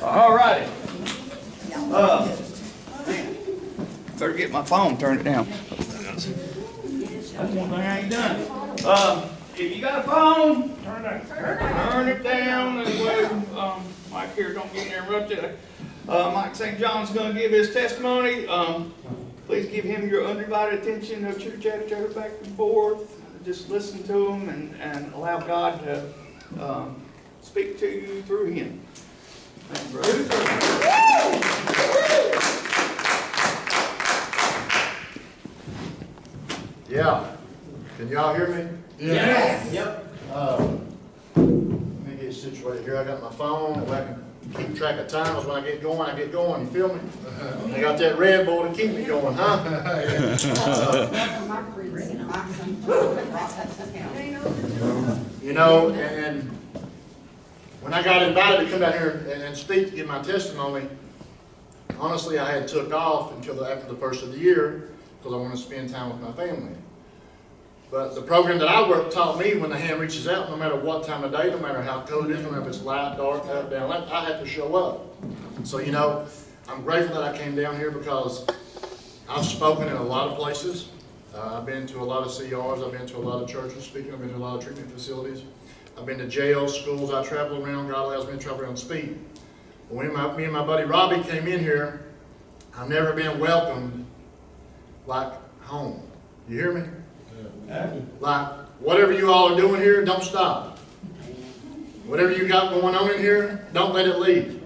All righty. Better get my phone, turn it down. That's one thing I ain't done. If you got a phone, turn it down. That way, Mike here don't get interrupted. Mike St. John's going to give his testimony. Please give him your undivided attention. No chit chat each other back and forth. Just listen to him and allow God to speak to you through him. Thank you, brother. Yeah. Can y'all hear me? Yes. Yep. Let me get situated here. I got my phone. If I can keep track of times when I get going, I get going. You feel me? I got that Red Bull to keep me going, huh? You know, and when I got invited to come down here and speak to give my testimony, honestly, I had took off until after the first of the year because I want to spend time with my family. But the program that I work taught me when the hand reaches out, no matter what time of day, no matter how cold it is, no matter if it's light, dark, up, down, I have to show up. So, you know, I'm grateful that I came down here because I've spoken in a lot of places. I've been to a lot of CRs, I've been to a lot of churches speaking, I've been to a lot of treatment facilities. I've been to jails, schools, I travel around, God allows me to travel around and speak. But when me and my buddy Robbie came in here, I've never been welcomed like home. You hear me? Like, whatever you all are doing here, don't stop. Whatever you got going on in here, don't let it leave.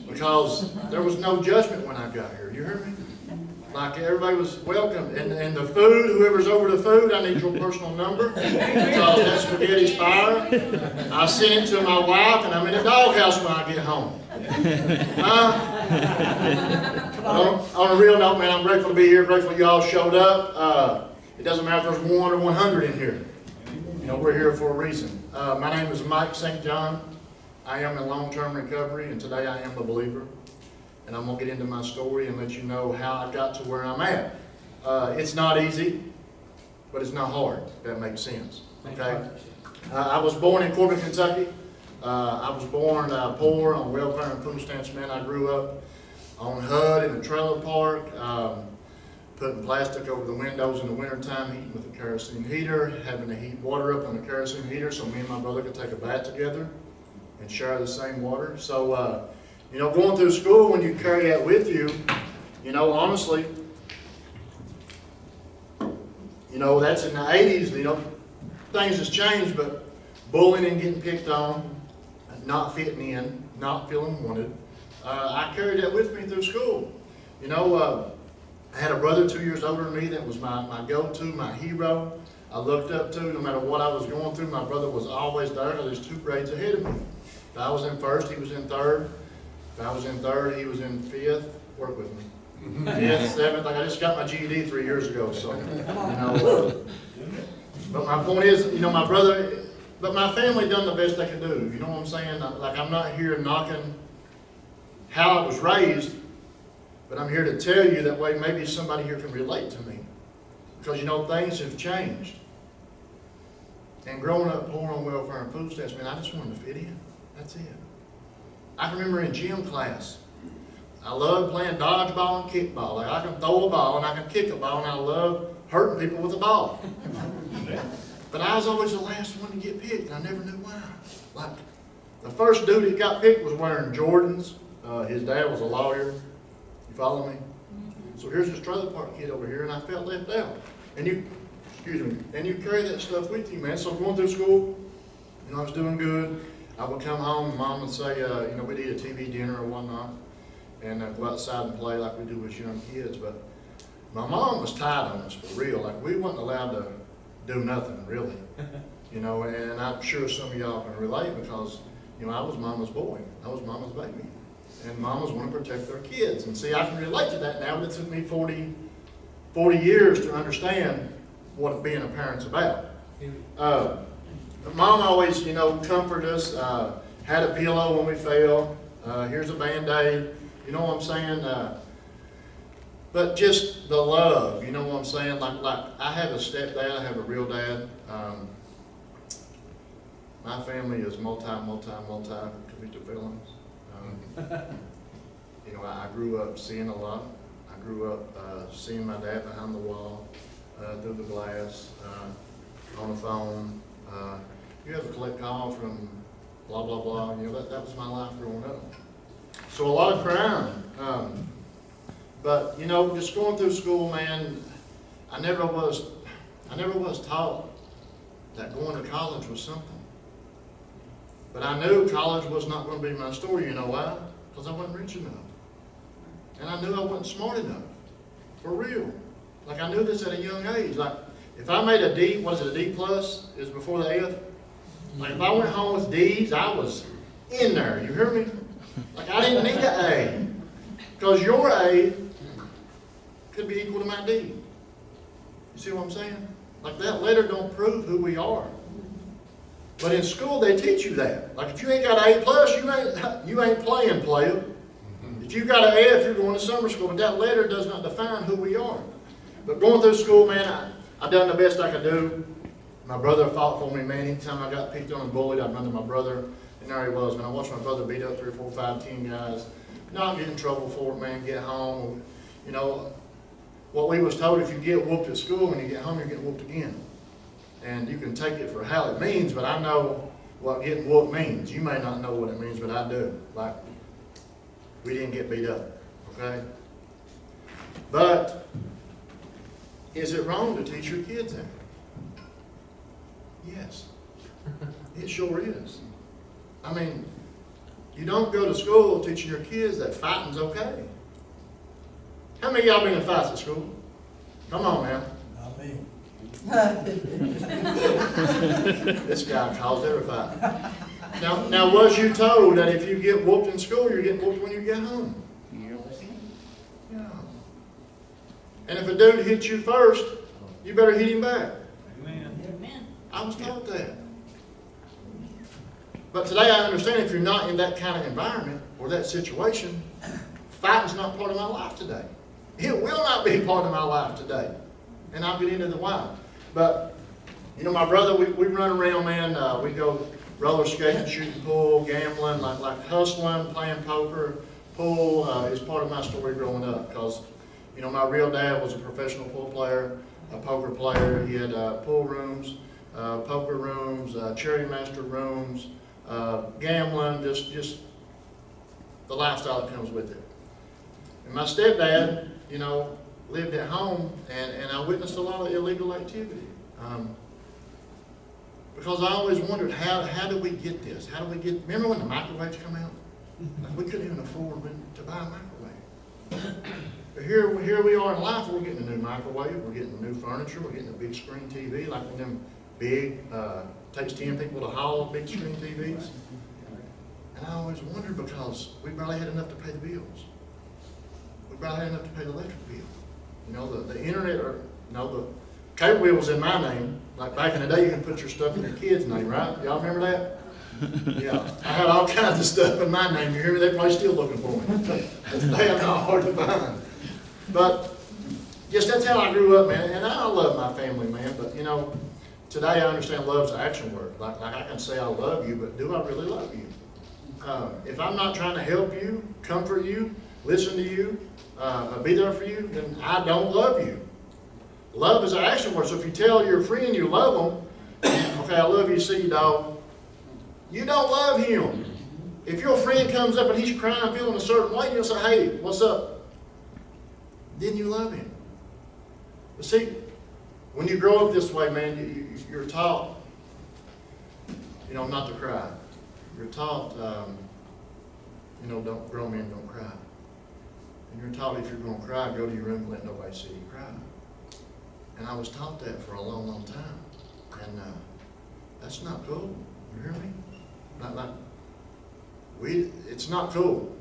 Because there was no judgment when I got here. You hear me? Like, everybody was welcome. And the food, whoever's over the food, I need your personal number. Because that spaghetti's fire. I sent it to my wife, and I'm in the doghouse when I get home. On a real note, man, I'm grateful to be here. Grateful you all showed up. It doesn't matter if there's 1 or 100 in here. You know, we're here for a reason. My name is Mike St. John. I am in long-term recovery, and today I am a believer. And I'm going to get into my story and let you know how I got to where I'm at. It's not easy, but it's not hard, if that makes sense. Okay? I was born in Corbin, Kentucky. I was born poor on welfare and food stamps. Man, I grew up on HUD in a trailer park. Putting plastic over the windows in the wintertime, heating with a kerosene heater, having to heat water up on the kerosene heater so me and my brother could take a bath together and share the same water. So, you know, going through school, when you carry that with you, you know, honestly, you know, that's in the 80s, you know, things has changed, but bullying and getting picked on, not fitting in, not feeling wanted, I carried that with me through school. You know, I had a brother 2 years older than me that was my go-to, my hero. I looked up to, no matter what I was going through, my brother was always there. He was 2 grades ahead of me. If I was in first, he was in third. If I was in third, he was in fifth. Work with me. 5th, 7th. Like I just got my GED 3 years ago, so, you know. But my point is, you know, my brother, but my family done the best they could do. You know what I'm saying? Like, I'm not here knocking how I was raised. But I'm here to tell you that way maybe somebody here can relate to me. Because, you know, things have changed. And growing up poor on welfare and food stamps, man, I just wanted to fit in. That's it. I can remember in gym class, I loved playing dodgeball and kickball. Like, I can throw a ball and I can kick a ball, and I love hurting people with a ball. But I was always the last one to get picked, and I never knew why. Like, the first dude that got picked was wearing Jordans. His dad was a lawyer. Follow me? So here's this trailer park kid over here, and I felt left out. And you carry that stuff with you, man. So going through school, you know, I was doing good. I would come home, Mom would say, you know, we'd eat a TV dinner or whatnot, and go outside and play like we do with young kids. But my mom was tight on us for real. Like, we wasn't allowed to do nothing, really. You know, and I'm sure some of y'all can relate because, you know, I was mama's boy. I was mama's baby. And mamas want to protect their kids. And see, I can relate to that now. It took me 40 years to understand what being a parent's about. But Mom always, you know, comforted us, had a pillow when we fell. Here's a Band-Aid. You know what I'm saying? But just the love, you know what I'm saying? Like I have a stepdad, I have a real dad. My family is multi convicted felons. You know, I grew up seeing a lot. I grew up seeing my dad behind the wall, through the glass, on the phone. You have to collect calls from blah, blah, blah. You know, that was my life growing up. So a lot of crime. But, you know, just going through school, man, I never was taught that going to college was something. But I knew college was not going to be my story. You know why? Because I wasn't rich enough. And I knew I wasn't smart enough. For real. Like, I knew this at a young age. Like, if I made a D, what is it, a D plus? It was before the F. Like, if I went home with D's, I was in there. You hear me? Like, I didn't need an A. Because your A could be equal to my D. You see what I'm saying? Like, that letter don't prove who we are. But in school, they teach you that. Like, if you ain't got an A plus, you ain't playing, player. If you got an F, you're going to summer school. But that letter does not define who we are. But going through school, man, I've done the best I could do. My brother fought for me, man. Anytime I got picked on and bullied, I'd run to my brother. And there he was, man. I watched my brother beat up 3, 4, 5, 10 guys. Not get in trouble for it, man. Get home. You know, what we was told, if you get whooped at school, when you get home, you're getting whooped again. And you can take it for how it means, but I know what getting whooped means. You may not know what it means, but I do. Like, we didn't get beat up, okay? But is it wrong to teach your kids that? Yes. It sure is. I mean, you don't go to school teaching your kids that fighting's okay. How many of y'all been in fights at school? Come on now. Not me. This guy caused every fight. Now, was you told that if you get whooped in school, you're getting whooped when you get home? Yeah. And if a dude hits you first, you better hit him back. Amen. I was taught that. But today I understand if you're not in that kind of environment or that situation, fighting's not part of my life today. It will not be part of my life today. And I'll get into the why. But, you know, my brother, we run around, man. We go roller skating, shooting pool, gambling, like hustling, playing poker. Pool is part of my story growing up because, you know, my real dad was a professional pool player, a poker player. He had pool rooms, poker rooms, charity master rooms, gambling, just the lifestyle that comes with it. And my stepdad, you know, lived at home, and I witnessed a lot of illegal activity. Because I always wondered, how do we get this? How do we get, remember when the microwaves come out? Like, we couldn't even afford to buy a microwave. But here we are in life, we're getting a new microwave, we're getting new furniture, we're getting a big screen TV, like one of them big, takes 10 people to haul big screen TVs. And I always wondered because we barely had enough to pay the bills. We barely had enough to pay the electric bill. You know, the internet, or, you know, the cable bill was in my name. Like back in the day, you can put your stuff in your kid's name, right? Y'all remember that? Yeah. I had all kinds of stuff in my name. You hear me? They're probably still looking for me. They are not hard to find. But just that's how I grew up, man. And I love my family, man. But, you know, today I understand love's an action word. Like I can say I love you, but do I really love you? If I'm not trying to help you, comfort you, listen to you, be there for you, then I don't love you. Love is an action word. So if you tell your friend you love them, okay, I love you, see you, dog. You don't love him. If your friend comes up and he's crying, feeling a certain way, you'll say, hey, what's up? Then you love him. But see, when you grow up this way, man, you're taught, you know, not to cry. You're taught, you know, grown men don't cry. And you're taught if you're going to cry, go to your room and let nobody see you cry. And I was taught that for a long, long time. And that's not cool. You hear me? It's not cool.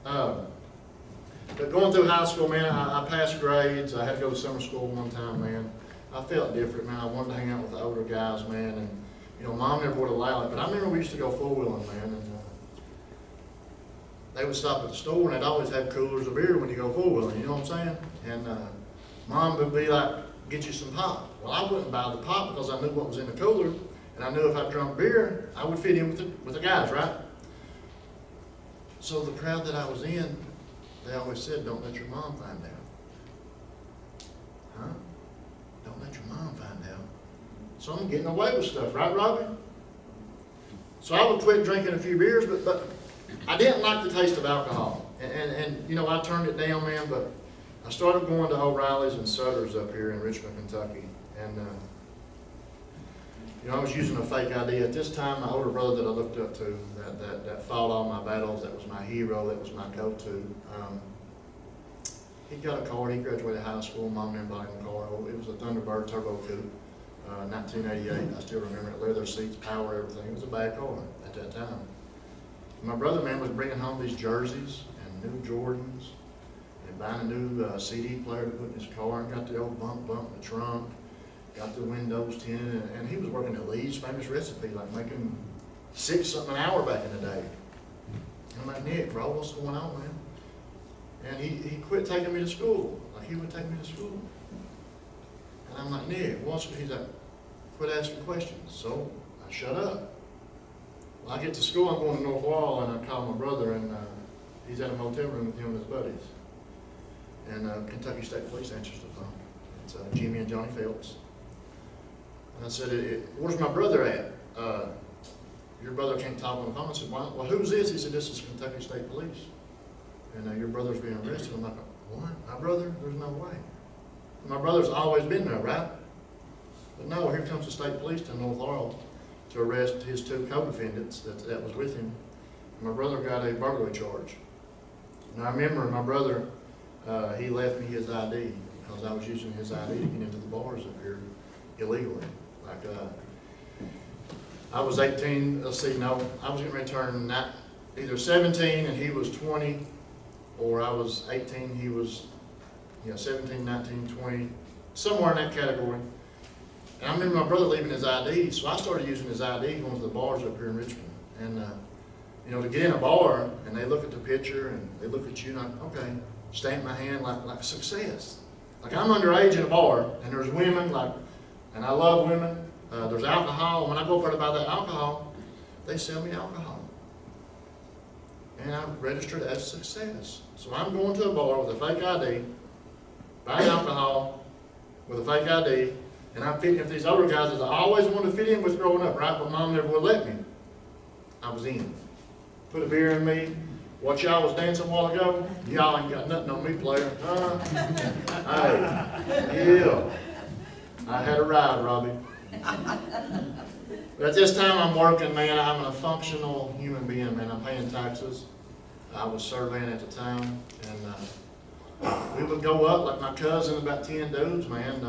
But going through high school, man, I passed grades. I had to go to summer school one time, man. I felt different, man. I wanted to hang out with the older guys, man. And, you know, Mom never would allow it. But I remember we used to go four-wheeling, man. And they would stop at the store, and they'd always have coolers of beer when you go four-wheeling. You know what I'm saying? And Mom would be like, get you some pop. Well, I wouldn't buy the pop because I knew what was in the cooler. And I knew if I drank beer, I would fit in with the guys, right? So the crowd that I was in, they always said, don't let your mom find out. Huh? Don't let your mom find out. So I'm getting away with stuff, right, Robbie? So I would quit drinking a few beers, but I didn't like the taste of alcohol. And you know, I turned it down, man, but I started going to O'Reilly's and Sutter's up here in Richmond, Kentucky. And, you know, I was using a fake ID. At this time, my older brother that I looked up to, that fought all my battles, that was my hero, that was my go-to, he got a car. He graduated high school. Mom and bought him a car. It was a Thunderbird Turbo Coupe, 1988. I still remember it. Leather seats, power, everything. It was a bad car at that time. My brother, man, was bringing home these jerseys and new Jordans and buying a new CD player to put in his car, and got the old bump in the trunk, got the windows tinted, and he was working at Lee's Famous Recipe, like making $6-something an hour back in the day. And I'm like, Nick, bro, what's going on, man? And he quit taking me to school. Like, he would take me to school. And I'm like, Nick, what's, he's like, quit asking questions. So I shut up. Well, I get to school, I'm going to North Wall, and I call my brother, and he's at a motel room with him and his buddies. And Kentucky State Police answers the phone. It's Jimmy and Johnny Phelps. And I said, where's my brother at? Your brother can't talk on the phone. I said, well, who's this? He said, this is Kentucky State Police. And your brother's being arrested. I'm like, what? My brother? There's no way. My brother's always been there, right? But no, here comes the state police to North Laurel to arrest his 2 co-defendants that was with him. And my brother got a burglary charge. And I remember my brother, he left me his ID because I was using his ID to get into the bars up here illegally. Like, I was 18, let's see, no, I was getting ready to turn either 17 and he was 20, or I was 18, he was 17, 19, 20, somewhere in that category. And I remember my brother leaving his ID, so I started using his ID going to the bars up here in Richmond. And, you know, to get in a bar, and they look at the picture, and they look at you, and I'm, okay, stamp my hand like success. Like, I'm underage in a bar, and there's women, like, and I love women. There's alcohol, and when I go up there to buy that alcohol, they sell me alcohol. And I'm registered as success. So I'm going to a bar with a fake ID, buying alcohol with a fake ID, and I'm fitting with these older guys that I always wanted to fit in with growing up, right? But Mom never would let me. I was in. Put a beer in me. What y'all was dancing a while ago, y'all ain't got nothing on me, player. Hey, yeah. I had a ride, Robbie. But at this time I'm working, man. I'm a functional human being, man. I'm paying taxes. I was surveying at the time, and we would go up, like my cousin, about 10 dudes, man.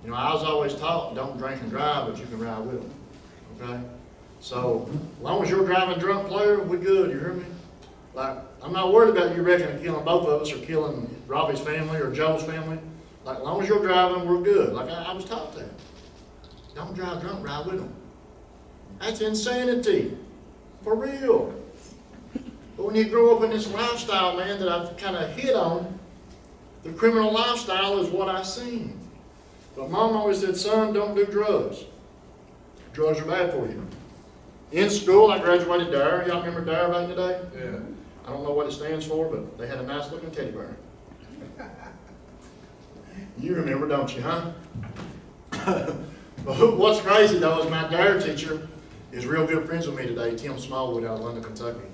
You know, I was always taught, don't drink and drive, but you can ride with them, okay? So, as long as you're driving drunk, player, we're good, you hear me? Like, I'm not worried about you wrecking and killing both of us, or killing Robbie's family, or Joe's family. Like, as long as you're driving, we're good. Like, I was taught that. Don't drive drunk, ride with them. That's insanity. For real. But when you grow up in this lifestyle, man, that I've kind of hit on, the criminal lifestyle is what I've seen. But Mom always said, son, don't do drugs. Drugs are bad for you. In school, I graduated DARE. Y'all remember DARE back in the day? Yeah. I don't know what it stands for, but they had a nice looking teddy bear. You remember, don't you, huh? But what's crazy, though, is my DARE teacher is real good friends with me today, Tim Smallwood out of London, Kentucky.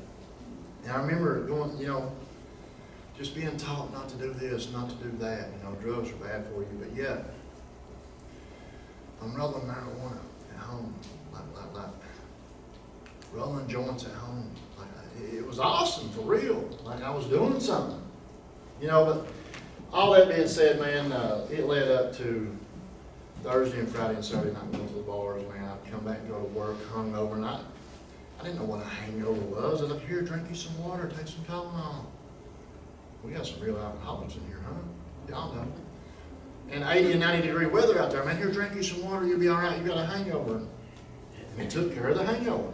And I remember going, you know, just being taught not to do this, not to do that. You know, drugs are bad for you. But yet, I'm rolling marijuana at home, like rolling joints at home. Like, it was awesome, for real. Like, I was doing something. You know, but all that being said, man, it led up to Thursday and Friday and Saturday night going to the bars, man. I'd come back and go to work hungover, and I didn't know what a hangover was. I was like, here, drink you some water, take some Tylenol. We got some real alcoholics in here, huh? Y'all know. And 80 and 90 degree weather out there, man. Here, drink you some water, you'll be all right. You got a hangover. And it took care of the hangover.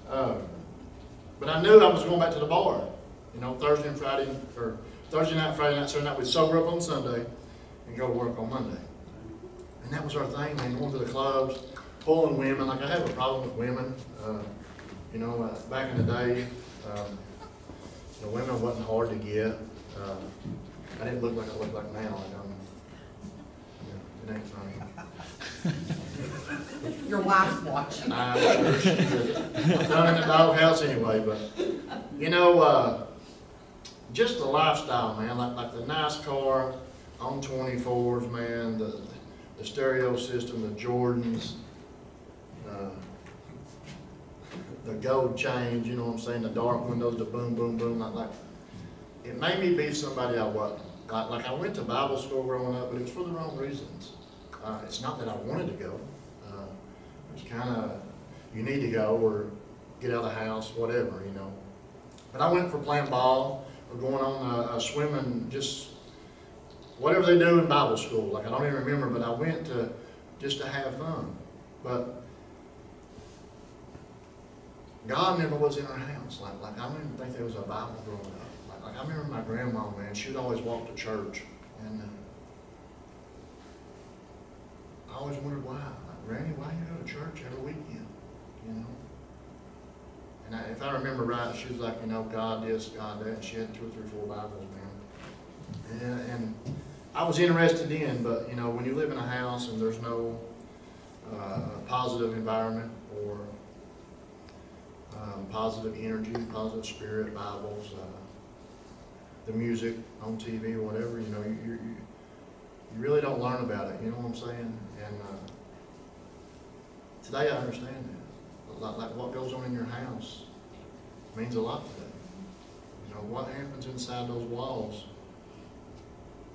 But I knew I was going back to the bar. You know, Thursday and Friday, or Thursday night, Friday night, Saturday night, we'd sober up on Sunday and go to work on Monday. And that was our thing, man, going to the clubs, pulling women. Like, I have a problem with women. You know, back in the day, The women wasn't hard to get. I didn't look like I look like now. It ain't funny. Your wife's watching. I'm sure she did. I'm done in the doghouse anyway, but, you know, just the lifestyle, man, like the nice car on 24s, man, the stereo system, the Jordans, the gold chains, you know what I'm saying, the dark windows, the boom, boom, boom, like it made me be somebody I wasn't. Like I went to Bible school growing up, but it was for the wrong reasons. It's not that I wanted to go. It's kind of, you need to go or get out of the house, whatever, you know. But I went for playing ball or going on swimming, just whatever they do in Bible school. Like I don't even remember, but I went just to have fun. But God never was in our house. Like I don't even think there was a Bible growing up. Like I remember my grandma, man, she would always walk to church, and I always wondered why. Like, Granny, why do you go to church every weekend? You know. And if I remember right, she was like, you know, God this, God that, and she had 2 or 3 or 4 Bibles, man. And I was interested in, but you know, when you live in a house and there's no positive environment or positive energy, positive spirit, Bibles, the music on TV or whatever, you know, you really don't learn about it, you know what I'm saying? And today I understand that. Like what goes on in your house means a lot today. You know, what happens inside those walls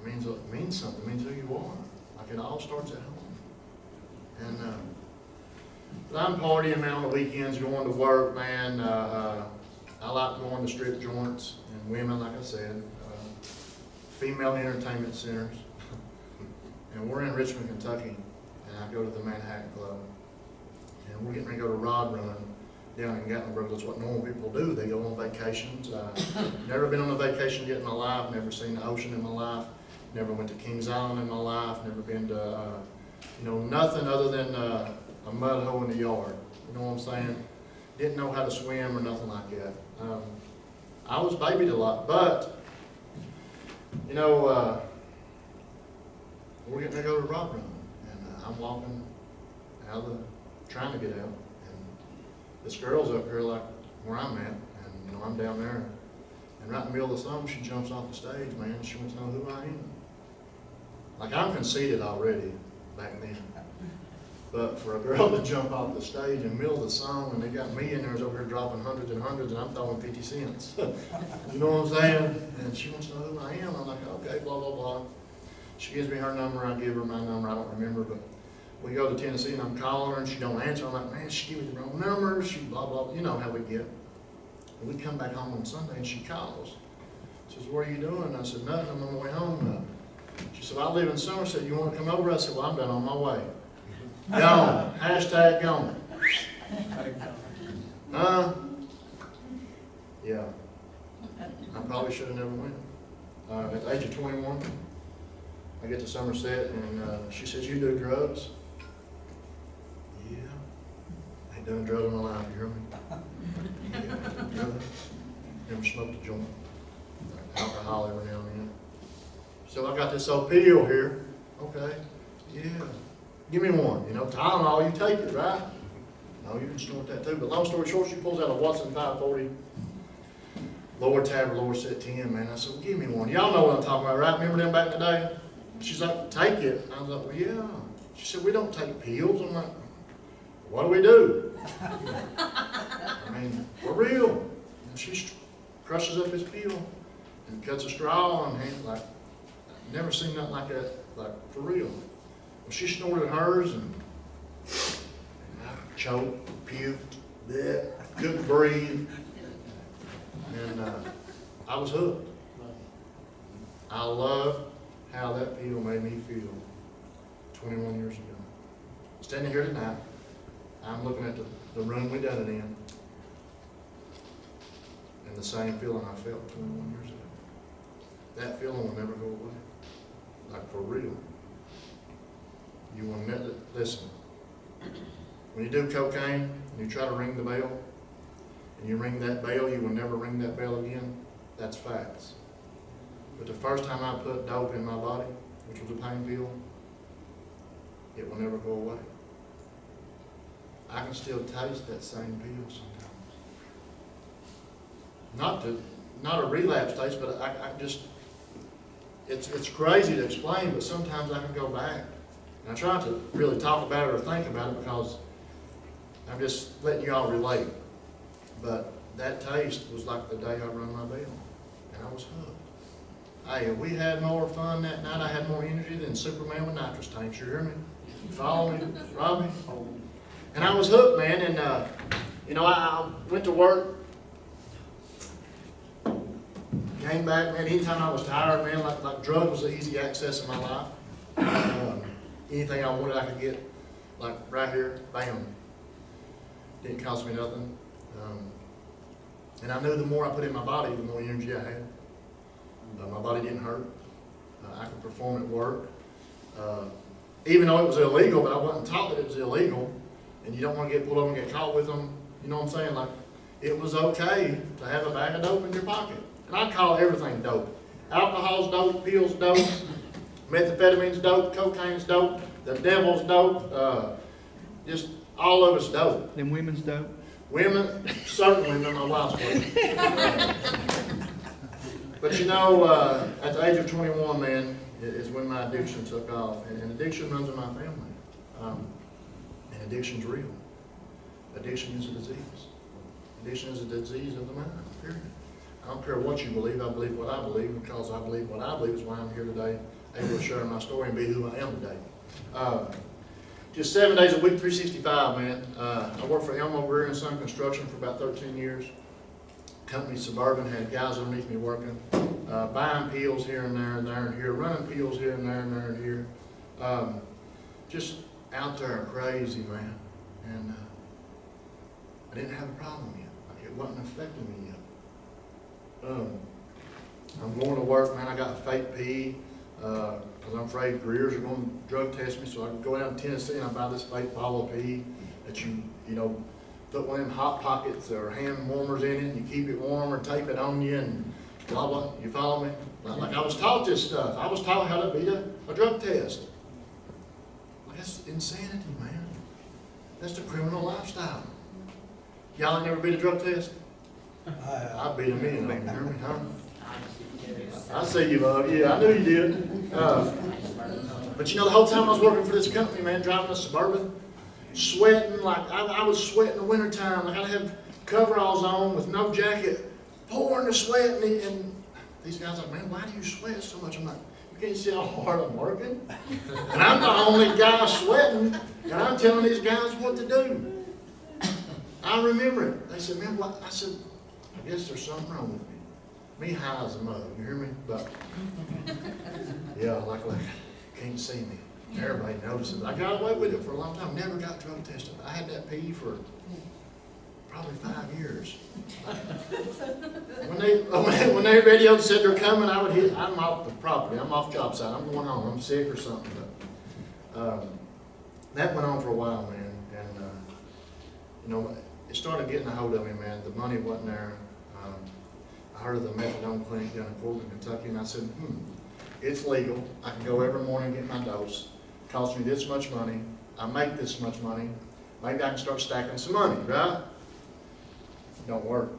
means something, means who you are. Like it all starts at home. And but I'm partying, man, on the weekends, going to work, man. I like going to strip joints and women, like I said, female entertainment centers. And we're in Richmond, Kentucky, and I go to the Manhattan Club. And we're getting ready to go to Rod Run down in Gatlinburg. That's what normal people do. They go on vacations. Never been on a vacation yet in my life, never seen the ocean in my life, never went to Kings Island in my life, never been to, you know, nothing other than a mud hole in the yard. You know what I'm saying? Didn't know how to swim or nothing like that. I was babied a lot, but, you know, we're getting to go to Rod Run, and I'm walking out of trying to get out, and this girl's up here like where I'm at, and you know, I'm down there, and right in the middle of the song, she jumps off the stage, man. She wants to know who I am. Like I'm conceited already back then. But for a girl to jump off the stage in the middle of the song, and they got me in there over here dropping hundreds and hundreds, and I'm throwing 50 cents. You know what I'm saying? And she wants to know who I am. I'm like, okay, blah, blah, blah. She gives me her number, I give her my number, I don't remember, but we go to Tennessee and I'm calling her and she don't answer. I'm like, man, she gave me the wrong number, she blah, blah, you know how we get. And we come back home on Sunday and she calls. She says, what are you doing? I said, nothing, I'm on my way home. She said, I live in Somerset, you want to come over? I said, well, I'm done on my way. Gone. Hashtag gone. Yeah. I probably should have never went. At the age of 21, I get to Somerset and she says, you do drugs? Yeah. I ain't done a drug in my life, you hear me? Yeah. Never smoked a joint. Alcohol every now and then. So I got this old pill here. Okay. Yeah. Give me one, you know, Tylenol, you take it, right? No, you can snort that too. But long story short, she pulls out a Watson 540, lower tab or lower set 10, man. I said, well, give me one. Y'all know what I'm talking about, right? Remember them back in the day? She's like, take it. I was like, well, yeah. She said, we don't take pills. I'm like, what do we do? I mean, for real. And she crushes up his pill and cuts a straw and hands like, never seen nothing like that, like for real. Well, she snorted hers and I choked, puked, bleh, couldn't breathe. And I was hooked. I love how that pill made me feel 21 years ago. Standing here tonight, I'm looking at the room we done it in, and the same feeling I felt 21 years ago. That feeling will never go away. Like for real. You will never, listen, when you do cocaine and you try to ring the bell, and you ring that bell, you will never ring that bell again. That's facts. But the first time I put dope in my body, which was a pain pill, it will never go away. I can still taste that same pill sometimes. Not a relapse taste, but I just, it's crazy to explain, but sometimes I can go back. And I try not to really talk about it or think about it because I'm just letting you all relate. But that taste was like the day I rung my bell, and I was hooked. Hey, we had more fun that night. I had more energy than Superman with nitrous tanks. You hear me? You follow me, Robbie? And I was hooked, man. And you know, I went to work, came back, man. Anytime I was tired, man, like drugs was the easy access in my life. Anything I wanted, I could get, like right here, bam. Didn't cost me nothing. And I knew the more I put in my body, the more energy I had. My body didn't hurt. I could perform at work. Even though it was illegal, but I wasn't taught that it was illegal. And you don't want to get pulled over and get caught with them. You know what I'm saying? Like, it was okay to have a bag of dope in your pocket. And I call everything dope. Alcohol's dope, pills dope, methamphetamine's dope, cocaine's dope, the devil's dope, just all of it's dope. Them women's dope. Women, certain women, my wife's wife. But you know, at the age of 21, man, is when my addiction took off. And addiction runs in my family. And addiction's real. Addiction is a disease. Addiction is a disease of the mind, period. I don't care what you believe, I believe what I believe, and because I believe what I believe is why I'm here today, able to share my story and be who I am today. Just 7 days a week, 365, man. I worked for Elmo Greer & Son Construction for about 13 years. Company Suburban had guys underneath me working, buying peels here and there and here, running peels here and there and here. Just out there crazy, man. And I didn't have a problem yet. Like, it wasn't affecting me yet. I'm going to work, man. I got a fake pee because I'm afraid Greers are going to drug test me. So I can go down to Tennessee and I buy this fake bottle of pee that you know, put one of them hot pockets or hand warmers in it, and you keep it warm or tape it on you and blah, blah. You follow me? Like I was taught this stuff. I was taught how to beat a drug test. Like, that's insanity, man. That's the criminal lifestyle. Y'all ain't never beat a drug test? I beat them in, don't you hear me, huh? I see you, bud. Yeah, I knew you did. But you know, the whole time I was working for this company, man, driving a Suburban, sweating, like I was sweating in the wintertime. Like I'd have coveralls on with no jacket, pouring the sweat. And these guys are like, man, why do you sweat so much? I'm like, you can't see how hard I'm working? And I'm the only guy sweating, and I'm telling these guys what to do. I remember it. They said, man, what? I said, I guess there's something wrong with me. Me high as a mug, you hear me? But, yeah, like, can't see me. Everybody notices. I got away with it for a long time. Never got drug tested. I had that pee for probably 5 years. When they radioed said they're coming, I would hit. I'm off the property. I'm off job site. I'm going home. I'm sick or something. But that went on for a while, man. And you know, it started getting a hold of me, man. The money wasn't there. I heard of the methadone clinic down in Corbin, Kentucky, and I said, it's legal. I can go every morning and get my dose. It costs me this much money. I make this much money. Maybe I can start stacking some money, right? It don't work.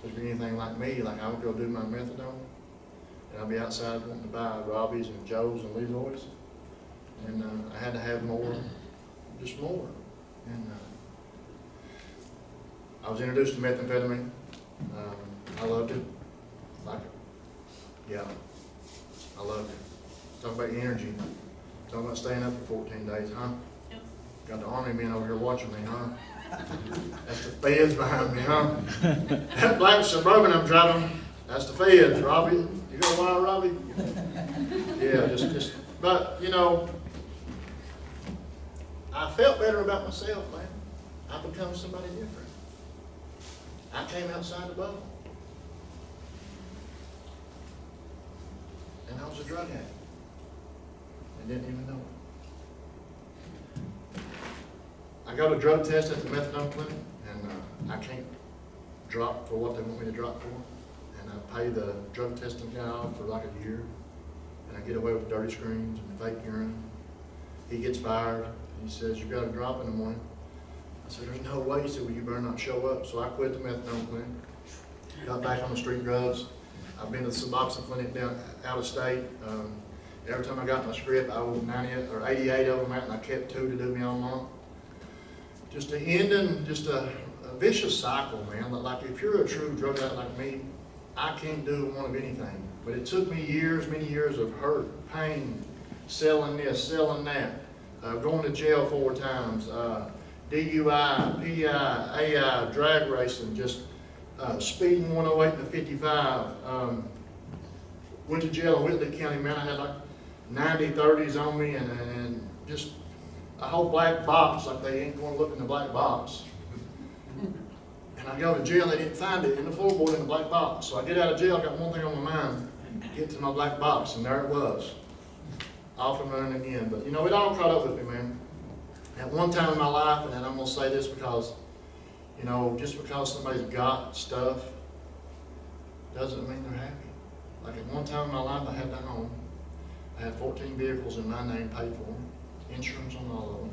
If you're anything like me, like I would go do my methadone, and I'd be outside wanting to buy Robbie's and Joe's and Leroy's, and I had to have more, just more. And I was introduced to methamphetamine. I loved it. Like it. Yeah. I loved it. Talk about energy. Talk about staying up for 14 days, huh? Yep. Got the army men over here watching me, huh? That's the feds behind me, huh? That black Suburban I'm driving, that's the feds, Robbie. You know why, Robbie? Yeah, just, but, you know, I felt better about myself, man. I become somebody different. I came outside the bubble. And I was a drug addict. I didn't even know it. I got a drug test at the methadone clinic, and and I can't drop for what they want me to drop for. And I pay the drug testing guy off for like a year, and I get away with dirty screens and fake urine. He gets fired. He says, "You got to drop in the morning." I said, "There's no way." He said, "Well, you better not show up." So I quit the methadone clinic, got back on the street drugs. I've been to the Suboxone clinic down out of state. Every time I got my script, I was 90 or 88 of them out, and I kept 2 to do me all month. Just an ending, just a vicious cycle, man. Like if you're a true drug addict like me, I can't do one of anything. But it took me years, many years of hurt, pain, selling this, selling that, going to jail 4 times, DUI, PI, AI, drag racing, just speeding 108 to 55. Went to jail in Whitley County, man. I had like 90 30s on me, and just a whole black box, like they ain't going to look in the black box. And I go to jail, they didn't find it in the floorboard in the black box. So I get out of jail, got one thing on my mind, get to my black box, and there it was. Off and running again. But you know, it all caught up with me, man. At one time in my life, and I'm going to say this because, you know, just because somebody's got stuff doesn't mean they're happy. Like at one time in my life, I had the home. I had 14 vehicles in my name paid for, insurance on all of them.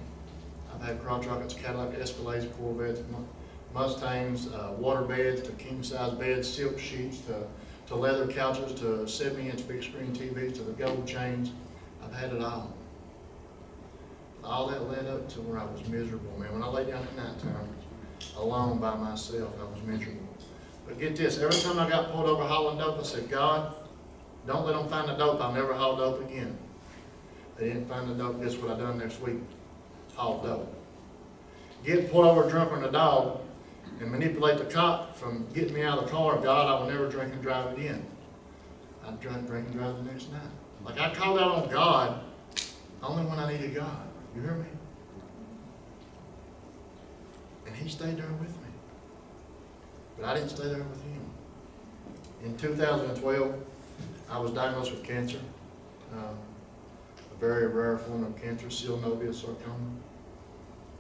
I've had crotch rockets, Cadillac Escalades, Corvettes, Mustangs, water beds to king-size beds, silk sheets to leather couches to 70-inch big screen TVs to the gold chains. I've had it all. All that led up to where I was miserable, man. When I lay down at nighttime, alone by myself, I was miserable. But get this, every time I got pulled over hauling dope, I said, "God, don't let them find the dope. I'll never haul dope again." They didn't find the dope. Guess what I done next week? Haul dope. Get pulled over drunk on a dog and manipulate the cop from getting me out of the car. "God, I will never drink and drive again." I drink and drive the next night. Like I called out on God only when I needed God. You hear me? And He stayed there with me. But I didn't stay there with Him. In 2012, I was diagnosed with cancer, a very rare form of cancer, synovial sarcoma.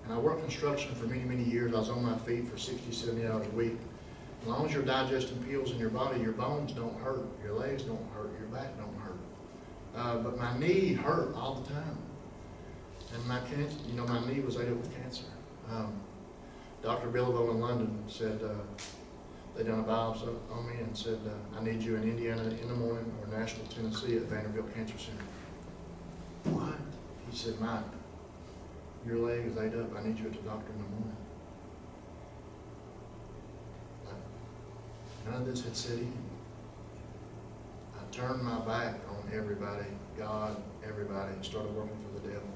And I worked construction for many, many years. I was on my feet for 60, 70 hours a week. As long as you're digesting pills in your body, your bones don't hurt, your legs don't hurt, your back don't hurt. But my knee hurt all the time. And my cancer, you know, my knee was ate up with cancer. Dr. Billabo in London said, they done a biopsy on me and said, "I need you in Indiana in the morning or Nashville, Tennessee at Vanderbilt Cancer Center." What? He said, "Mike, your leg is ate up. I need you at the doctor in the morning." None of this had set in. I turned my back on everybody, God, everybody, and started working for the devil.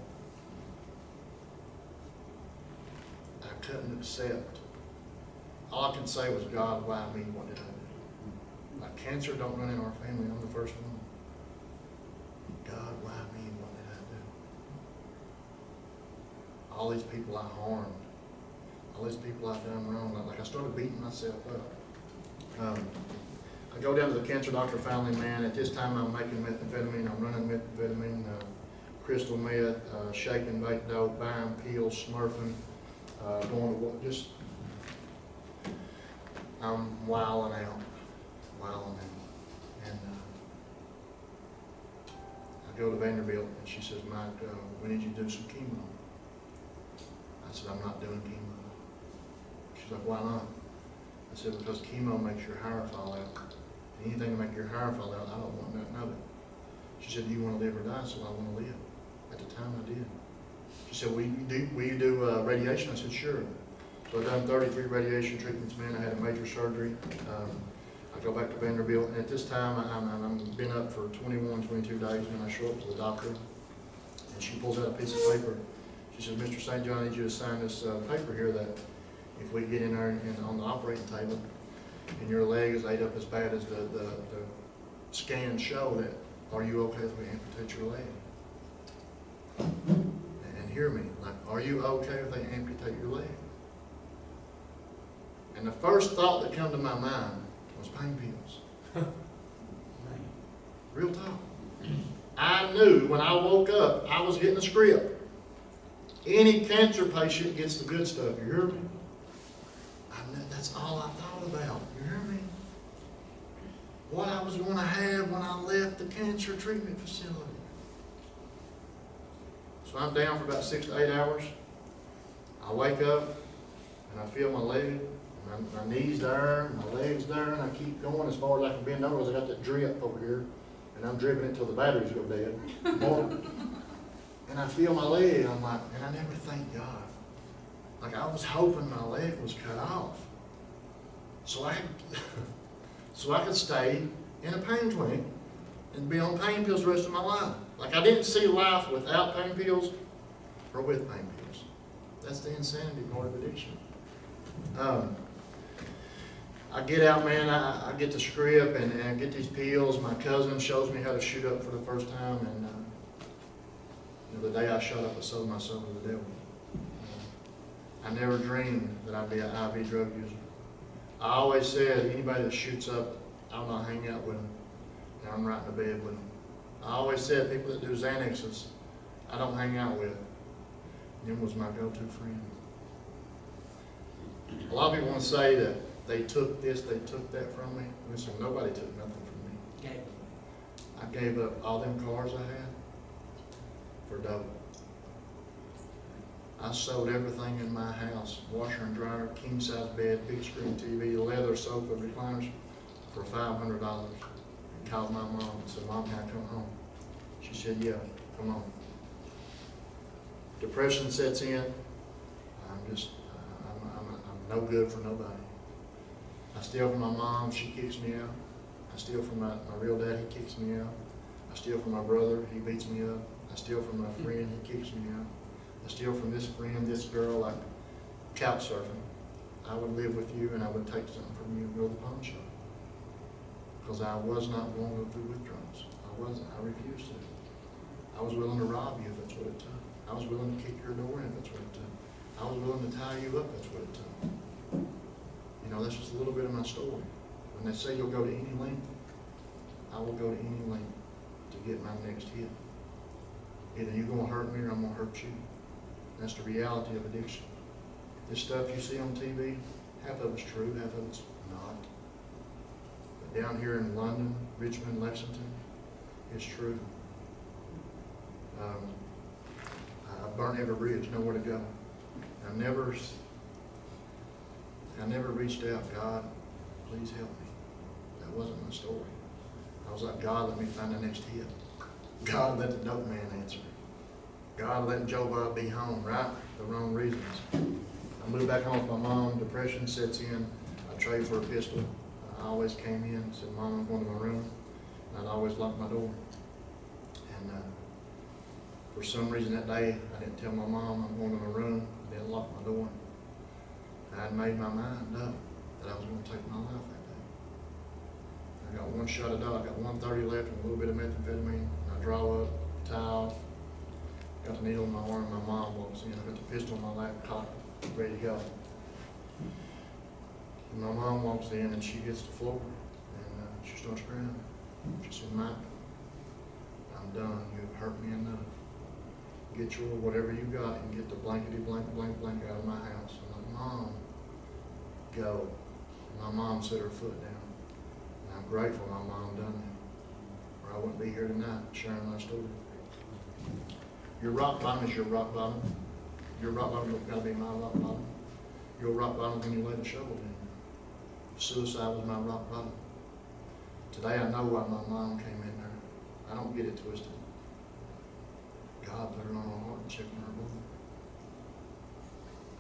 I couldn't accept. All I could say was, "God, why me? What did I do?" Like cancer don't run in our family. I'm the first one. God, why me? What did I do? All these people I harmed. All these people I've done wrong. Like I started beating myself up. I go down to the cancer doctor finally, man. At this time I'm making methamphetamine. I'm running methamphetamine, crystal meth, shaking baked dope, buying pills, smurfing, going to work. Just I'm wilding out. And I go to Vanderbilt, and she says, "Mike, we need you to do some chemo." I said, "I'm not doing chemo." She's like, "Why not?" I said, "Because chemo makes your hair fall out. Anything to make your hair fall out, I don't want nothing of it." She said, "Do you want to live or die?" So I want to live. At the time I did. She said, "Will you do radiation?" I said, "Sure." So I've done 33 radiation treatments, man. I had a major surgery. I go back to Vanderbilt, and at this time, I'm been up for 21, 22 days, and I show up to the doctor, and she pulls out a piece of paper. She says, "Mr. St. John, I need you to sign this paper here that if we get in there and on the operating table, and your leg is ate up as bad as the scans show, that are you okay if we amputate your leg?" And hear me, like, are you okay if they amputate your leg? And the first thought that came to my mind was pain pills. Real talk. I knew when I woke up, I was getting a script. Any cancer patient gets the good stuff, you hear me? That's all I thought about. You hear me? What I was going to have when I left the cancer treatment facility. So I'm down for about 6 to 8 hours. I wake up and I feel my leg, my knees there, my legs there, and I keep going as far as I can bend over because I got that drip over here, and I'm dripping it till the batteries go dead. More. And I feel my leg, I'm like, and I never thank God. Like I was hoping my leg was cut off. So I could stay in a pain clinic and be on pain pills the rest of my life. Like I didn't see life without pain pills or with pain pills. That's the insanity part of addiction. I get out, man, I get the script and I get these pills. My cousin shows me how to shoot up for the first time, and the day I shot up, I sold my soul to the devil. I never dreamed that I'd be an IV drug user. I always said anybody that shoots up, I'll not hang out with them, and I'm right in the bed with them. I always said people that do Xanaxes, I don't hang out with. Them was my go-to friend. A lot of people want to say that they took this, they took that from me. Listen, nobody took nothing from me. I gave up all them cars I had for dope. I sold everything in my house, washer and dryer, king-size bed, big screen TV, leather sofa, recliners, for $500. And called my mom and said, Mom, can I come home? She said, yeah, come on. Depression sets in. I'm no good for nobody. I steal from my mom, she kicks me out. I steal from my real dad, he kicks me out. I steal from my brother, he beats me up. I steal from my friend, he kicks me out. I steal from this friend, this girl, like couch surfing. I would live with you and I would take something from you and go to the pawn shop. Because I was not going to go through withdrawals. I wasn't, I refused to. I was willing to rob you if that's what it took. I was willing to kick your door in if that's what it took. I was willing to tie you up if that's what it took. You know, that's just a little bit of my story. When they say you'll go to any length, I will go to any length to get my next hit. Either you're going to hurt me or I'm going to hurt you. That's the reality of addiction. This stuff you see on TV, half of it's true, half of it's not. But down here in London, Richmond, Lexington, it's true. I burnt every bridge, nowhere to go. I never reached out, God, please help me. That wasn't my story. I was like, God, let me find the next hit. God, let the dope man answer. God, let Joe Bob be home, right? The wrong reasons. I moved back home with my mom, depression sets in. I trade for a pistol. I always came in and said, Mom, I'm going to my room. And I'd always lock my door. And for some reason that day, I didn't tell my mom I'm going to my room. I didn't lock my door. I had made my mind up that I was going to take my life that day. I got one shot of dope. I got 130 left and a little bit of methamphetamine. I draw up, tie off, got the needle in my arm. My mom walks in. I got the pistol in my lap, cocked, ready to go. And my mom walks in and she hits the floor and she starts crying. She said, Mike, I'm done. You've hurt me enough. Get your whatever you got and get the blankety blank out of my house. I'm like, Mom, go. And my mom set her foot down. And I'm grateful my mom done that. Or I wouldn't be here tonight sharing my story. Your rock bottom is your rock bottom. Your rock bottom has got to be my rock bottom. Your rock bottom when you lay the shovel in. Suicide was my rock bottom. Today I know why my mom came in there. I don't get it twisted. God put her on her heart and checked on her blood.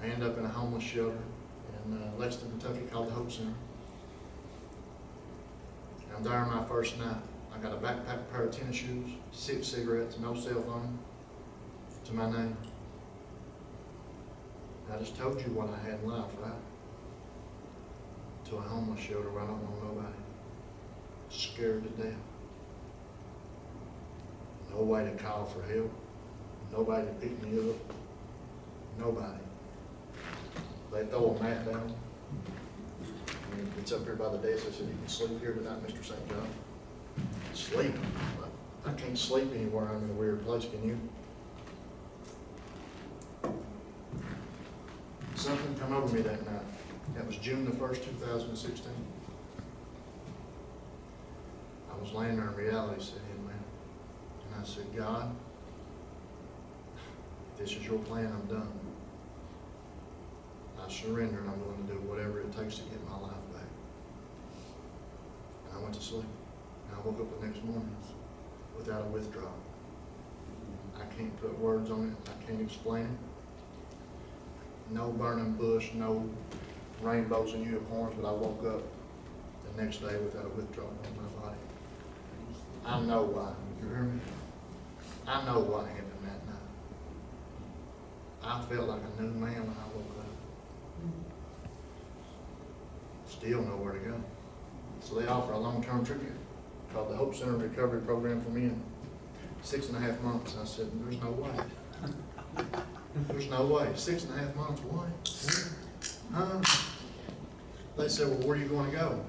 I ended up in a homeless shelter in Lexington, Kentucky called the Hope Center. I'm there my first night. I got a backpack, a pair of tennis shoes, 6 cigarettes, no cell phone to my name. I just told you what I had in life, right? To a homeless shelter where I don't know nobody. Scared to death. No way to call for help. Nobody to pick me up. Nobody. They throw a mat down. It's up here by the desk. They said, you can sleep here tonight, Mr. St. John. Sleep? I can't sleep anywhere. I'm in a weird place. Can you? Something come over me that night. That was June the 1st, 2016. I was laying there in reality sitting, man. And I said, God, if this is your plan, I'm done. I surrender and I'm willing to do whatever it takes to get my life back. And I went to sleep. And I woke up the next morning without a withdrawal. I can't put words on it. I can't explain it. No burning bush, no rainbows and unicorns, but I woke up the next day without a withdrawal in my body. I know why. You hear me? I know what happened that night. I felt like a new man when I woke up. Still nowhere to go. So they offer a long-term treatment called the Hope Center Recovery Program for Men. 6.5 months. I said, there's no way. There's no way. 6.5 months, why? Huh? They said, well, where are you going to go?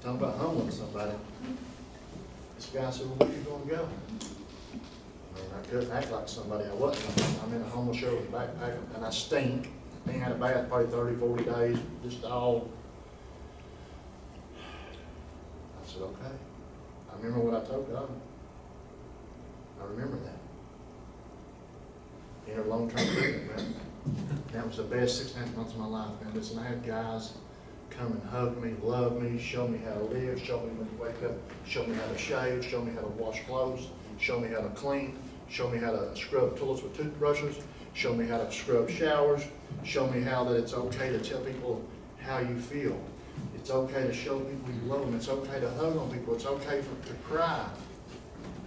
Talking about humbling somebody. This guy said, well, where are you going to go? I mean, I couldn't act like somebody I wasn't. I'm in a homeless shelter backpack, and I stink. I ain't had a bath probably 30, 40 days, just all. I said, okay. I remember what I told God. I remember that. Entered long-term treatment, man. That was the best 6.5 months of my life, man. Listen, I had guys come and hug me, love me, show me how to live, show me when to wake up, show me how to shave, show me how to wash clothes, show me how to clean, show me how to scrub toilets with toothbrushes, show me how to scrub showers, show me how that it's okay to tell people how you feel. It's okay to show people you love them. It's okay to hug on people. It's okay to cry.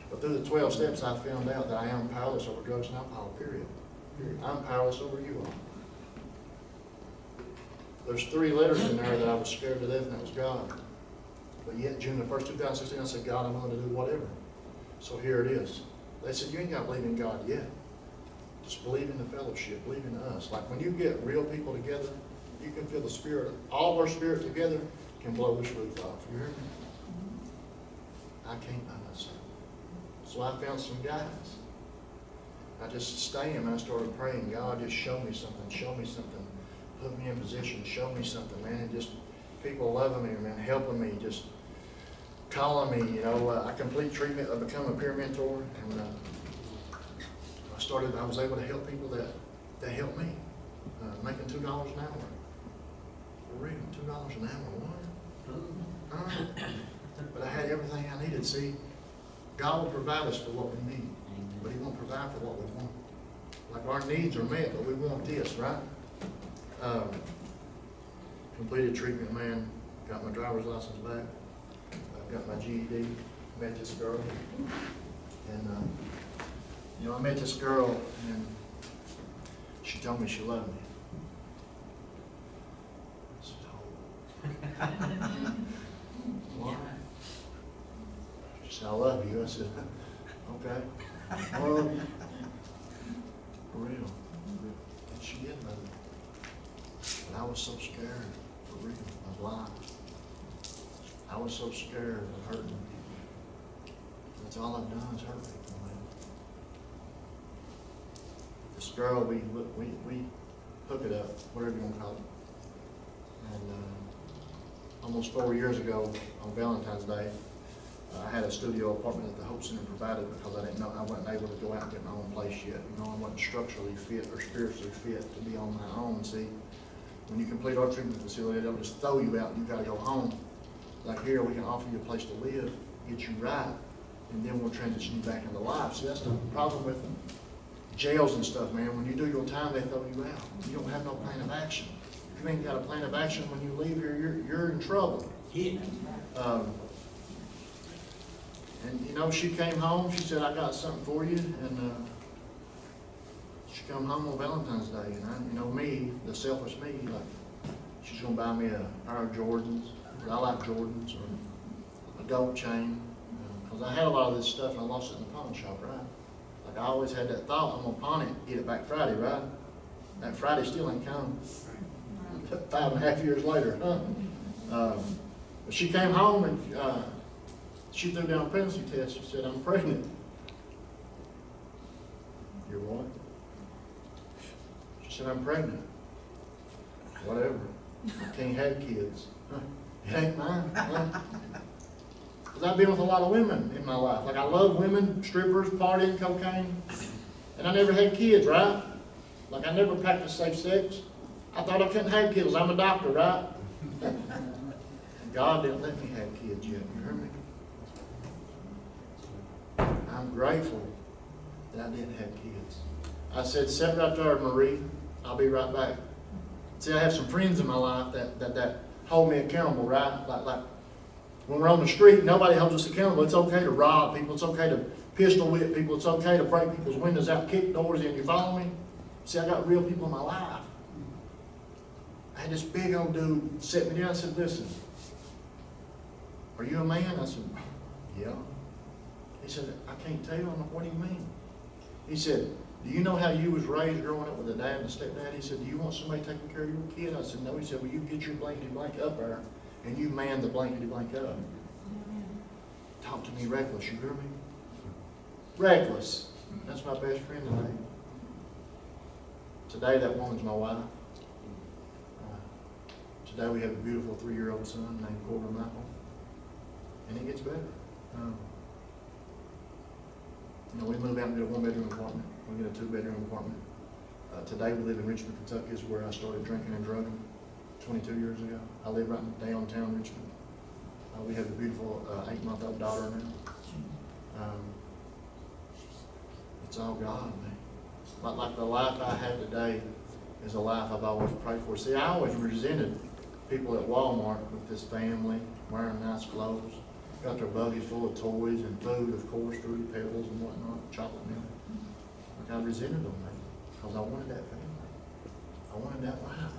But through the 12 steps, I found out that I am powerless over drugs and alcohol, period. I'm powerless over you all. There's 3 letters in there that I was scared to death, and that was God. But yet, June the 1st, 2016, I said, God, I'm willing to do whatever. So here it is. They said, you ain't got to believe in God yet. Just believe in the fellowship, believe in us. Like when you get real people together, you can feel the spirit. All of our spirit together can blow this roof off. You hear me? I can't by myself. So I found some guys. I just stayed and I started praying, God, just show me something, put me in position, show me something, man. And just people loving me, man, helping me, just calling me, you know. I complete treatment, I become a peer mentor, and I was able to help people that helped me, making $2 an hour. For real, $2 an hour, what? But I had everything I needed. See, God will provide us for what we need, but He won't provide for what we want. Like our needs are met, but we want this, right? Completed treatment, man. Got my driver's license back. Got my GED. Met this girl, and you know, I met this girl, and she told me she loved me. I said, oh. What? She said, I love you. I said, okay. Well, for real. And she did love me. But I was so scared, for real, of lying. I was so scared of hurting people. That's all I've done is hurt people, man. This girl, we hook it up, whatever you want to call it. And almost 4 years ago, on Valentine's Day, I had a studio apartment that the Hope Center provided because I wasn't able to go out and get my own place yet. You know, I wasn't structurally fit or spiritually fit to be on my own. See, when you complete our treatment facility, they'll just throw you out and you got to go home. Like here, we can offer you a place to live, get you right, and then we'll transition you back into life. See, that's the problem with jails and stuff, man. When you do your time, they throw you out. You don't have no plan of action. If you ain't got a plan of action when you leave here, you're in trouble. And you know, she came home. She said, "I got something for you." And she come home on Valentine's Day, and you know me, the selfish me, like she's gonna buy me a pair of Jordans. I like Jordans or a gold chain, because I had a lot of this stuff and I lost it in the pawn shop, right? Like I always had that thought, I'm gonna pawn it, get it back Friday, right? That Friday still ain't come. 5.5 years later, huh? But she came home and she threw down a pregnancy test. She said, "I'm pregnant." You're what? She said, "I'm pregnant." whatever. I can't have kids. It ain't mine. Because I've been with a lot of women in my life. Like I love women, strippers, partying, cocaine. And I never had kids, right? Like I never practiced safe sex. I thought I couldn't have kids. I'm a doctor, right? And God didn't let me have kids yet. You heard me? I'm grateful that I didn't have kids. I said, sit right there, Marie. I'll be right back. See, I have some friends in my life that hold me accountable, right? Like when we're on the street, nobody holds us accountable. It's okay to rob people. It's okay to pistol whip people. It's okay to break people's windows out, kick doors in. You follow me? See, I got real people in my life. I had this big old dude sit me down and said, listen, are you a man? I said, yeah. He said, I can't tell. I'm like, what do you mean? He said, do you know how you was raised growing up with a dad and a stepdad? He said, do you want somebody taking care of your kid? I said, no. He said, well, you get your blankety blank up there and you man the blankety blank up. Talk to me reckless, you hear me? Reckless. That's my best friend today. Today, that woman's my wife. Today, we have a beautiful 3-year-old son named Corbin Michael. And it gets better. You know, we move out and get a 1-bedroom apartment. We get a 2-bedroom apartment. Today, we live in Richmond, Kentucky, is where I started drinking and drugging 22 years ago. I live right in downtown Richmond. We have a beautiful 8-month-old daughter now. It's all God, man. Like the life I have today is a life I've always prayed for. See, I always resented people at Walmart with this family wearing nice clothes, got their buggies full of toys and food, of course, Fruity Pebbles and whatnot, chocolate milk. Like I resented them, man, because I wanted that family. I wanted that life.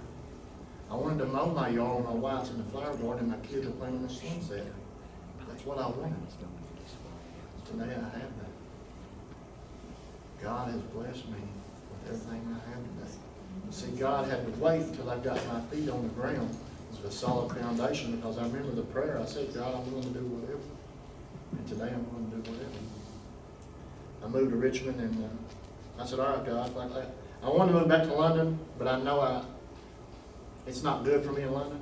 I wanted to mow my yard with my wife's in the flower garden and my kids are playing in the sunset. That's what I wanted. Today I have that. God has blessed me with everything I have today. See, God had to wait until I got my feet on the ground. It was a solid foundation because I remember the prayer. I said, God, I'm willing to do whatever. And today I'm willing to do whatever. I moved to Richmond and I said, all right, God, like that. I wanted to move back to London, but I know it's not good for me in London.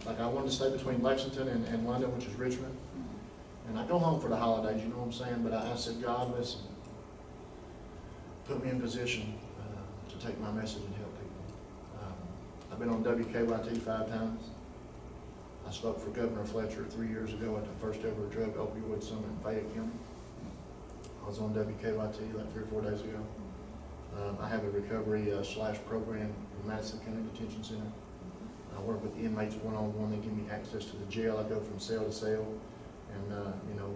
Like I wanted to stay between Lexington and London, which is Richmond. And I go home for the holidays, you know what I'm saying? But I said, God, listen, put me in position to take my message and help people. I've been on WKYT 5 times. I spoke for Governor Fletcher 3 years ago at the first ever drug opioid summit in Fayette County. I was on WKYT like 3 or 4 days ago. I have a recovery / program in Madison County Detention Center. I work with inmates one-on-one. They give me access to the jail. I go from cell to cell. And, you know,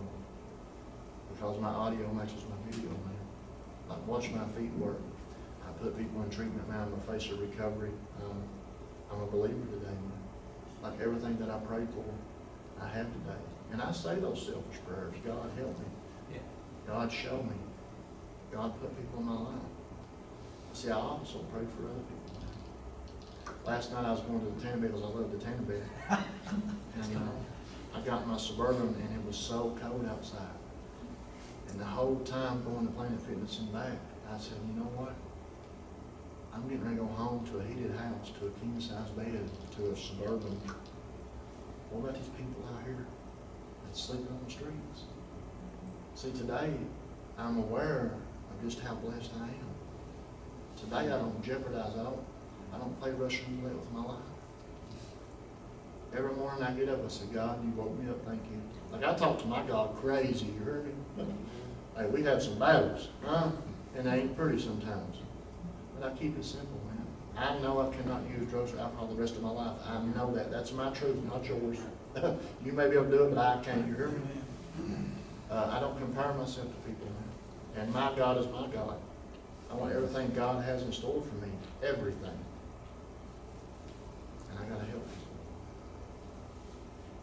because my audio matches my video, man. Like, watch my feet work. I put people in treatment now. I'm a face of recovery. I'm a believer today, man. Like, everything that I prayed for, I have today. And I say those selfish prayers. God, help me. Yeah. God, show me. God, put people in my life. See, I also pray for other people. Last night I was going to the Tanner Bed because I love the Tanner Bed. And I got in my Suburban and it was so cold outside. And the whole time going to Planet Fitness and back, I said, you know what? I'm getting ready to go home to a heated house, to a king-size bed, to a Suburban. What about these people out here that's sleeping on the streets? See, today I'm aware of just how blessed I am. Today I don't jeopardize. I don't play Russian roulette with my life. Every morning I get up, I say, God, you woke me up, thank you. Like I talk to my God crazy, you heard me? Hey, we have some battles, huh? And they ain't pretty sometimes. But I keep it simple, man. I know I cannot use drugs or alcohol the rest of my life. I know that. That's my truth, not yours. You may be able to do it, but I can't, you hear me? I don't compare myself to people, man. And my God is my God. I want everything God has in store for me. Everything. And I gotta help people.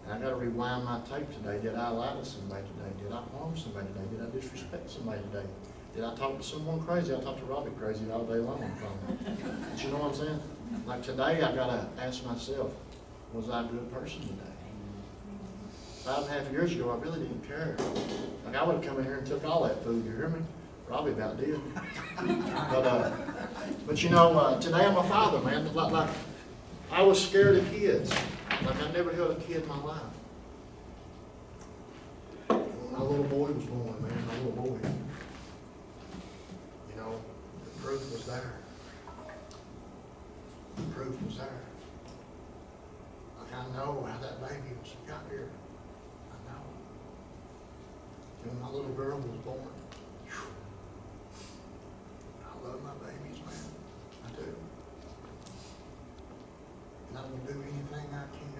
And I got to rewind my tape today. Did I lie to somebody today? Did I harm somebody today? Did I disrespect somebody today? Did I talk to someone crazy? I talked to Robbie crazy all day long. But you know what I'm saying? Like today, I got to ask myself, was I a good person today? 5.5 years ago, I really didn't care. Like I would have come in here and took all that food. You hear me? Robbie about did. But you know, today I'm a father, man. Like I was scared of kids. Like I never held a kid in my life. When my little boy was born, man, my little boy, you know, the proof was there. The proof was there. Like I know how that baby was got here. I know. And when my little girl was born, whew, I love my babies, man. I do. And I will do anything I can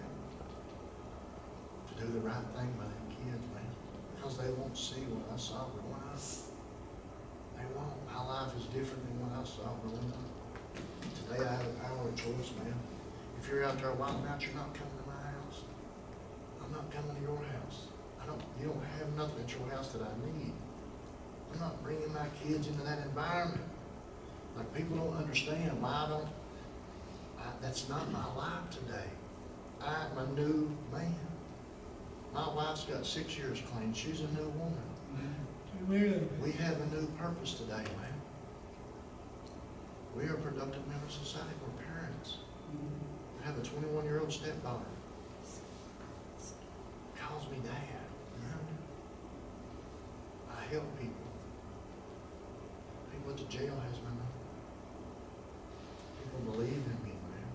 to do the right thing by them kids, man. Because they won't see what I saw growing up. They won't. My life is different than what I saw growing up. Today I have the power of choice, man. If you're out there wilding out, you're not coming to my house. I'm not coming to your house. You don't have nothing at your house that I need. I'm not bringing my kids into that environment. Like people don't understand why that's not my life today. I'm a new man. My wife's got 6 years clean. She's a new woman. Amen. We have a new purpose today, man. We are productive members of society. We're parents. I have a 21-year-old stepdaughter. Calls me dad. I help people. People at the jail has my number. People believe in me, man.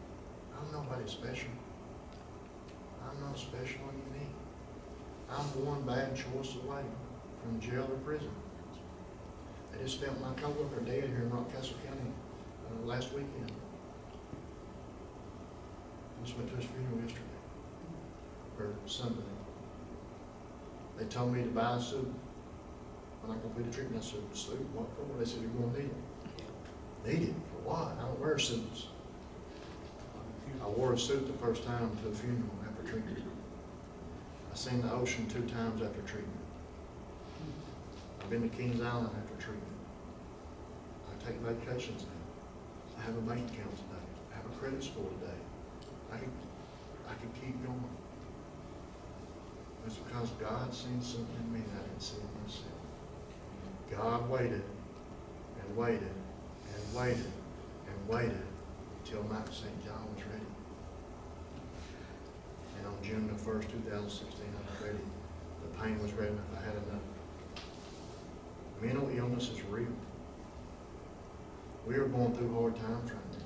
I'm nobody special. I'm not special and unique. I'm one bad choice away from jail or prison. I just found my coworker dead here in Rockcastle County last weekend. I just went to his funeral yesterday, or Sunday. They told me to buy a suit. When I completed treatment, I said, suit? What for? They said, you're going to need it. Need it? For what? I don't wear suits. I wore a suit the first time to a funeral after treatment. I seen the ocean 2 times after treatment. I've been to Kings Island after treatment. I take vacations now. I have a bank account today. I have a credit score today. I can keep going. It's because God seen something in me that I didn't see in myself. God waited and waited and waited and waited until Mike St. John was ready. And on June the 1st, 2016, I was ready. The pain was ready enough. I had enough. Mental illness is real. We are going through hard times right now.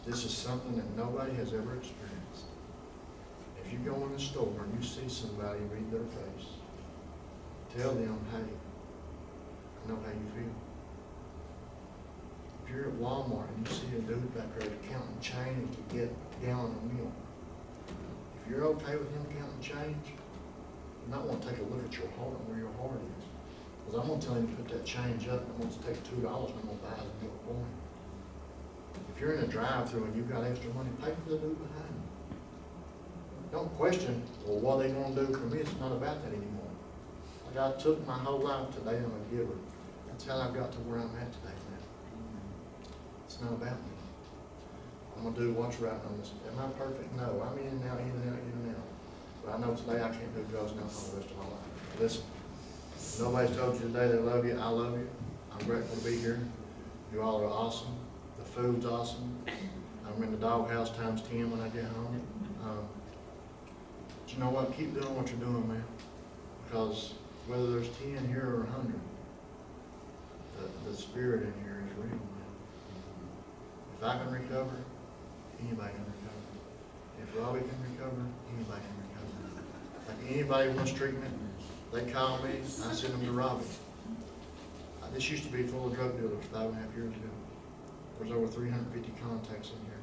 This is something that nobody has ever experienced. If you go in the store and you see somebody, read their face, tell them, hey, I know how you feel. If you're at Walmart and you see a dude back there counting change to get a gallon of milk, if you're okay with him counting change, you might want to take a look at your heart and where your heart is. Because I'm going to tell him to put that change up, and I'm going to take $2 and I'm going to buy his milk for him. If you're in a drive-thru and you've got extra money, pay for the dude behind you. Don't question, well, what are they going to do for me? It's not about that anymore. Like I took my whole life today, I'm a giver. That's how I got to where I'm at today, man. It's not about me. I'm going to do what's right on this. Am I perfect? No. I'm in and out, in and out, in and out. But I know today I can't do drugs and alcohol the rest of my life. Listen, if nobody's told you today they love you, I love you. I'm grateful to be here. You all are awesome. The food's awesome. I'm in the doghouse times 10 when I get home. But you know what? Keep doing what you're doing, man. Because whether there's 10 here or 100, the spirit in here is real, man. If I can recover, anybody can recover. If Robbie can recover, anybody can recover. Like anybody wants treatment, they call me, I send them to Robbie. This used to be full of drug dealers 5.5 years ago. There's over 350 contacts in here.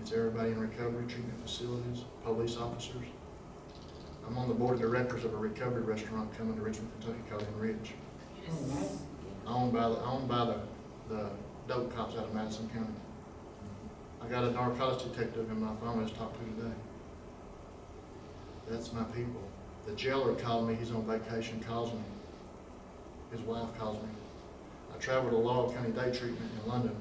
It's everybody in recovery, treatment facilities, police officers. I'm on the board of directors of a recovery restaurant coming to Richmond, Kentucky called In Ridge. Owned by the dope cops out of Madison County. I got a narcotics detective in my phone I just talked to today. That's my people. The jailer called me, he's on vacation, calls me. His wife calls me. I traveled to Laurel County Day Treatment in London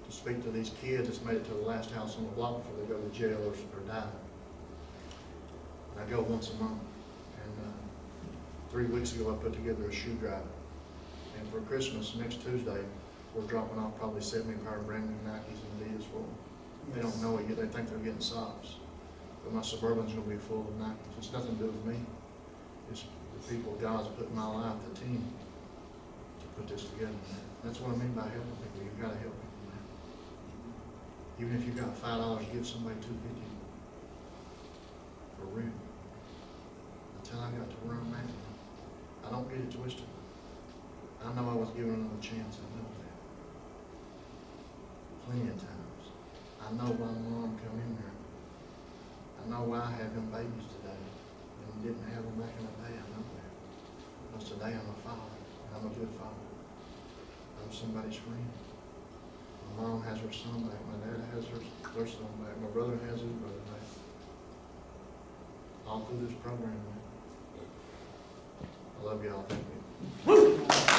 to speak to these kids that's made it to the last house on the block before they go to jail or die. And I go once a month. And 3 weeks ago I put together a shoe drive. And for Christmas, next Tuesday, we're dropping off probably 70 pair of brand new Nikes and Adidas for them. They don't know it yet, they think they're getting socks. But my Suburban's gonna be full of napkins. It's nothing to do with me. It's the people God's put in my life, the team, to put this together. That's what I mean by helping people. You've gotta help people, man. Even if you got $5, give somebody $2.50. For real. Until I got to where I'm at, I don't get it twisted. I know I was given another chance. I know that. Plenty of times. I know why mom come in there. I know why I have them babies today and didn't have them back in the day. I know that. Because today I'm a father. And I'm a good father. I'm somebody's friend. My mom has her son back. My dad has their son back. My brother has his brother back. All through this program, man. I love y'all. Thank you.